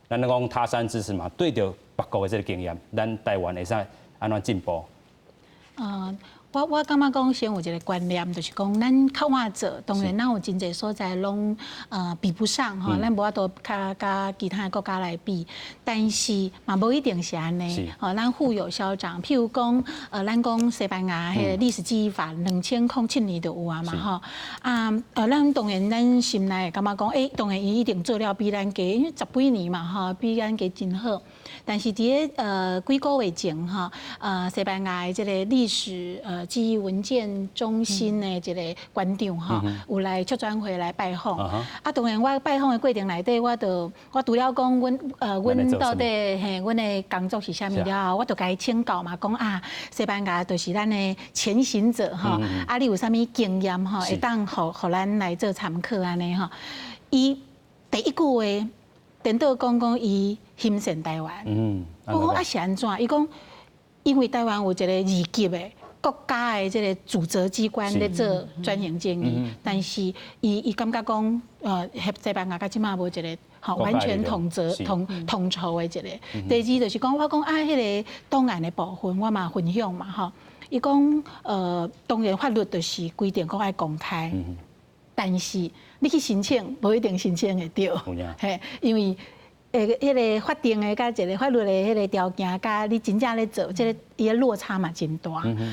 咱咧讲他山之石嘛，对着别国的这个经验，咱台湾会使安怎进步？我感觉讲先有一个观念，就是讲咱较晚做，当然咱有真侪所在拢比不上吼，咱无法度甲其他国家来比，但是嘛无一定是安尼，吼，咱互有消长。譬如讲咱讲西班牙迄个历史记忆法，2007年就有啊嘛吼，咱当然咱心内感觉讲，当然伊一定做了比咱加，因为10几年嘛吼，比咱加真好。但是伫几个月前哈，西班牙的这个历史记忆文件中心的这个馆长哈，有来出转会来拜访。啊，当然我拜访的过程内底，我除了讲阮到底阮的工作是啥物了后，我就甲伊请教嘛，讲啊，西班牙就是咱的前行者哈，啊，你有啥物经验哈，会当互咱来做参考安尼哈。伊第一句话，颠倒讲伊欣赏台湾。我讲啊是安怎？伊讲，因为台湾有一个二级的国家的这个主责机关咧做转型正义，但是伊感觉讲，西班牙甲即马无一个完全统筹的一个。第二就是讲，我讲啊，迄个档案的部分，我嘛分享嘛吼。伊讲，当然法律就是规定讲爱公开，但是你去申请，无一定申请会到，嘿，因为。迄个法定的甲一个法律的迄个条件，甲你真正咧做，即个伊个落差嘛真大，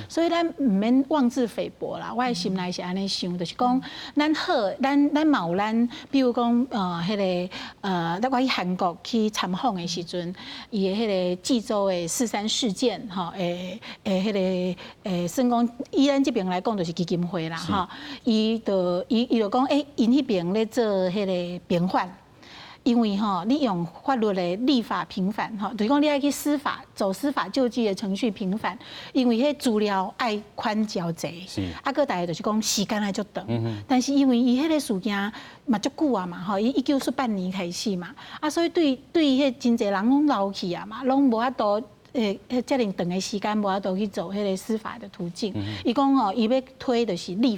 所以咱唔免妄自菲薄啦。我的心内是安尼想，就是讲咱好，咱嘛有咱，比如讲迄个我去韩国去参访的时阵，伊的迄个济州的4.3事件，吼，迄个算讲以咱这边来讲，就是基金会啦，吼，伊就讲，因迄边咧做迄个平反。因为你用法律的立法平反就是讲你爱去走司法救济的程序平反，因为迄资料爱宽交济，个大家就是讲时间爱足长，但是因为伊迄个事件嘛足久啊嘛伊1918年开始嘛，所以对迄真侪人拢老去啊嘛，拢无法度遮尔长的时间无法度去走迄个司法的途径。伊讲伊要推的是立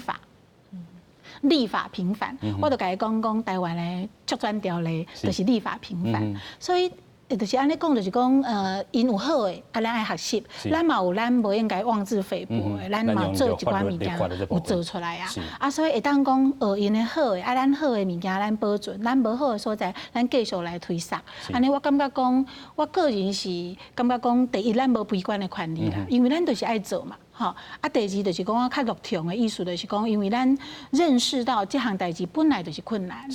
法平反，我就甲伊讲台湾的促转条例就是立法平反，所以就是安尼讲，就是讲因有好的，咱爱学习，咱嘛有咱无应该妄自菲薄的，咱嘛做一寡物件有做出来啊，所以会当讲因的好的，咱好的物件咱保存，咱无好的所在，咱继续来推扫。安尼我感觉讲，我个人是感觉讲，第一咱无悲观的权利啦，因为咱就是爱做嘛。第二就是讲，我较乐听的意思就是讲，因为咱认识到这项代志本来就是困难，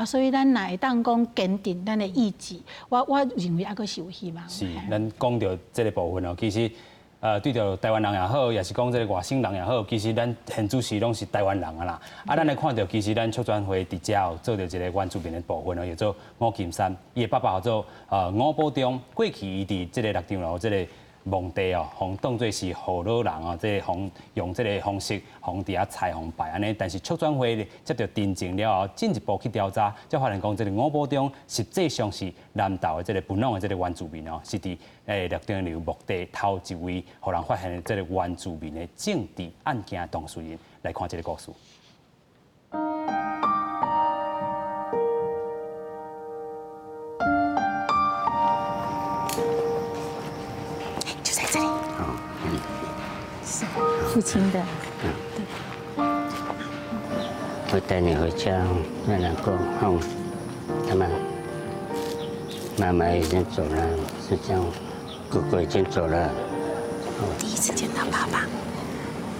所以咱若会当讲坚定咱的意志，我认为还阁是有希望。是，咱讲到这个部分其实对着台湾人也好，也是讲这个外省人也好，其实咱现主席拢是台湾人啊啦。咱来看到，其实咱促转会伫遮做着一个原住民的部分叫做吴金山，伊的爸爸叫做吴保中，过去伊伫这个6张楼这个墓地哦，互当作是好老人哦，即个用这个方式，互伫遐采红拜安尼。但是促转会咧接到定情了后，进一步去调查，才发现讲这个五堡中实际上是南投的这个本农的这个原住民哦，是伫绿丁寮墓地头一位，互人发现的这个原住民的政治案件当事人。来看这个故事。就在这里。是父亲的。对。我带你回家，那两个他们妈妈已经走了，是这样，哥哥已经走了。第一次见到爸爸。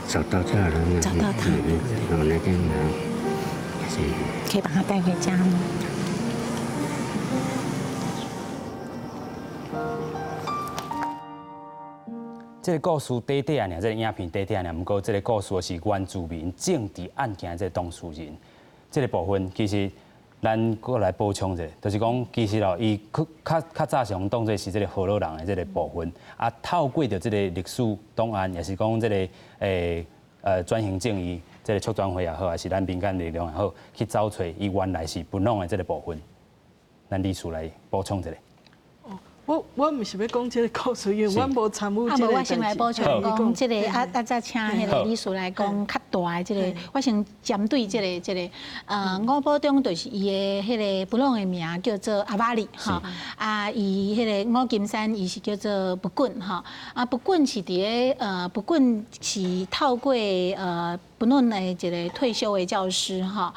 找到这儿了。找到他。我那天可以把他带回家吗？这个故事短短啊，这个影片短短啊，不过这个故事是原住民政治案件这当事人，这个部分其实咱过来补充一下，就是讲其实哦，伊较早上当作是这个好老人的这个部分，啊，透过着这个历史档案，也是讲这个转型正义，这个促转会也好，还是咱民间力量也好，去找找伊原来是本农的这个部分，咱历史来补充一下。我唔是要讲这个故事，因为我无参与这个代志。我先来补充讲，这个再请迄个理事来讲较大的这个，我先针对这个五堡中就是伊的迄个本农的名叫做阿瓦里哈，啊，伊迄个五金山伊是叫做不滚哈，啊不滚是伫个不滚是透过本农的一个退休的教师哈，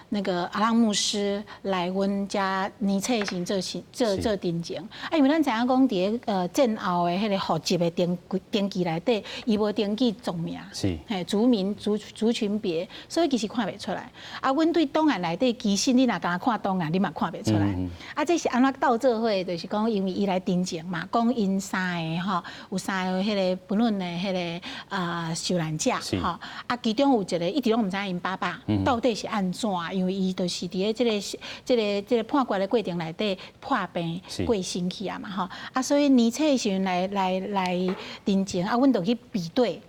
那个阿浪牧师来阮家年册型做定情。啊，因为咱知影讲伫战后的迄个户籍的登记内底，伊无登记族名，是，嘿，族群别，所以其实看袂出来。啊，阮对档案内底，其实你若敢看档案，你嘛看袂出来。啊，这是安怎斗做伙，就是讲因为伊来定情嘛，讲因三个吼，有三个迄个本论的迄个受难者吼，啊，其中有一个一直拢毋知影因爸爸到底是安怎，因为伊就是伫这个判决的过程内底破病过身去啊嘛吼，啊，所以年册时阵来定情，啊，阮就去比对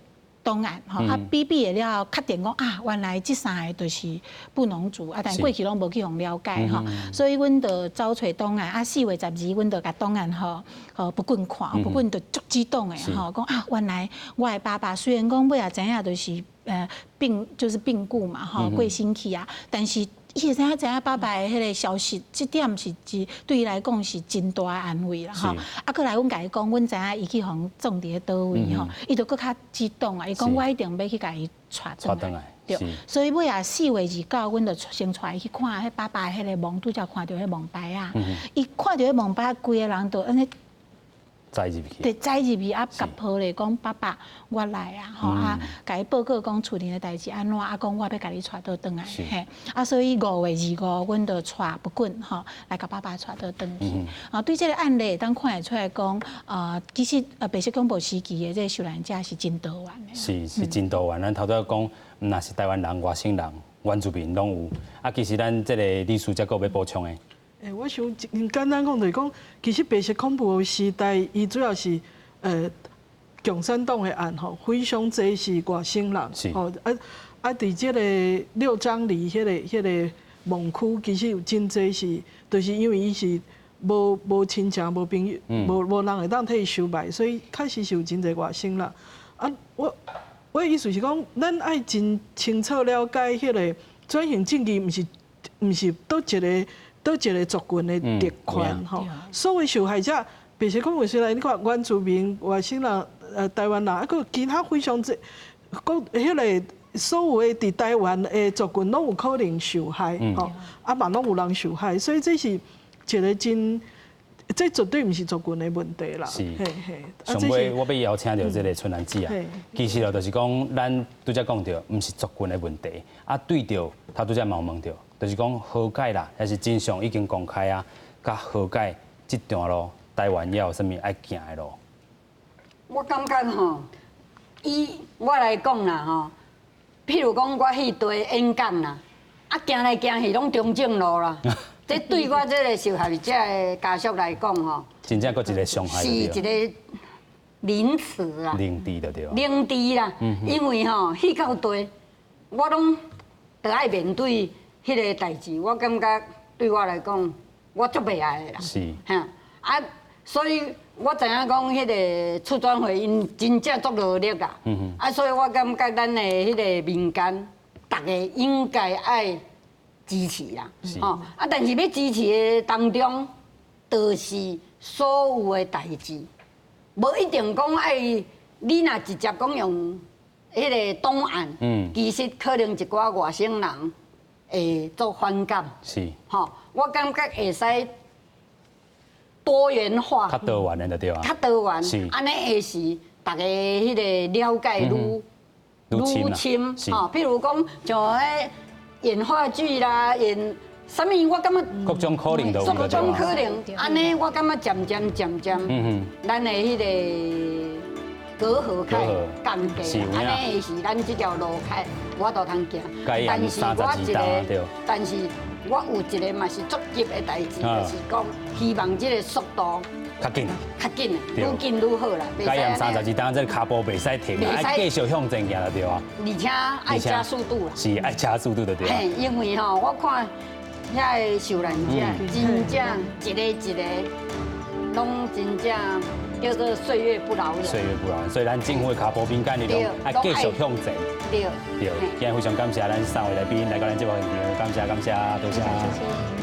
档案吼，啊，比的了，确定讲啊，原来这三个就是布农族，啊，但过去拢无去互了解吼，所以阮就找找档案，啊，4月12，阮就甲档案吼不滚看，不滚就足激动的吼，讲啊，原来我的爸爸虽然讲尾也知影就是病故嘛吼，过身去啊，但是。伊会知影爸爸的迄个消息，这点是对伊来讲是真大的安慰啦吼。啊，过来阮甲伊讲，阮知影伊去互种伫倒位吼，伊就搁较激动啊！伊讲我一定要去甲伊带转来，对。所以尾啊4月29，阮就先带伊去看迄爸爸迄个墓，拄则看到迄墓牌啊。伊看到迄墓牌，规个人都安尼。栽入去，对，栽入去啊，甲抱咧讲爸爸，我来啊，吼啊，甲伊报告讲厝里的代志安怎，啊，讲我要甲你带倒转来，嘿，啊，所以5月25，阮就带不滚吼，来甲爸爸带倒转去。啊，对这个案例，当看得出来讲，其实白色恐怖时期的这受难者是真多元的。是真多元，咱头拄讲，若是台湾人、外省人、原住民拢有。啊，其实咱这个历史才够要补充的。我想简单讲就是讲，其实白色恐怖时代，伊主要是共产党的案吼，非常侪是外省人，吼伫即个6张里迄个墓区，其实有真侪是，就是因为伊是无亲戚、无朋友、无人会当替伊收埋，所以确实是有真侪外省人。啊，我的意思是讲，咱爱真清楚了解迄个转型正义，毋是倒一个族群的特权吼，所有受害者，白色恐怖时代，你看原住民、外省人、台湾人，啊，佮其他非常侪，迄个所有的伫台湾的族群，拢有可能受害吼，啊嘛拢有人受害，所以这是一个这绝对毋是族群的问题啦。是，上尾我要邀请到这个春兰姊啊，其实哦，就是讲咱拄则讲到，毋是族群的问题，啊，对着他拄则嘛有问到。就是讲和解啦，还是真相已经公开啊，甲和解这段路，台湾也有啥物爱行的路？我感觉吼，我来讲啦吼，譬如讲我迄堆演讲啦，啊行来行去拢中正路啦，这对我这个受害者的家属来讲吼，真正搁一个伤害。是一个凌迟啊，零低的对。凌迟啦，因为吼去到地，我拢得爱面对迄个代志，我感觉对我来讲，我足袂爱的啦。是。哈啊，所以我知影讲迄个促转会因真正足努力啊。啊，所以我感觉咱的迄个民间，大家应该爱支持啦。吼啊，但是要支持的当中，就是所有的代志，无一定讲爱你若直接讲用迄个档案，其实可能一寡外省人会做反感。是。吼，我感觉会使多元化。较多元的对啊。较多元。是。安尼会是大家迄个了解愈深。吼，譬如讲像迄演话剧啦，演。啥物？我感觉各种可能都有各种可能，安尼我感觉渐渐，咱的迄个隔阂开降低，安尼是咱这条路开，我都通行。但是我有一个嘛是足急的代志，就是讲希望这个速度较紧，愈紧愈好啦。改验32单，这脚步袂使停，爱继续向前行了对啊。而且爱加速度啦。是爱加速度的对啊。因为吼，我看。遐个受难者，真正一个，拢真正叫做岁月不饶人。岁月不饶人，所以咱政府的脚步民间力量爱继续向前。对。今日非常感谢咱3位来宾来到咱节目现场，感谢，多谢。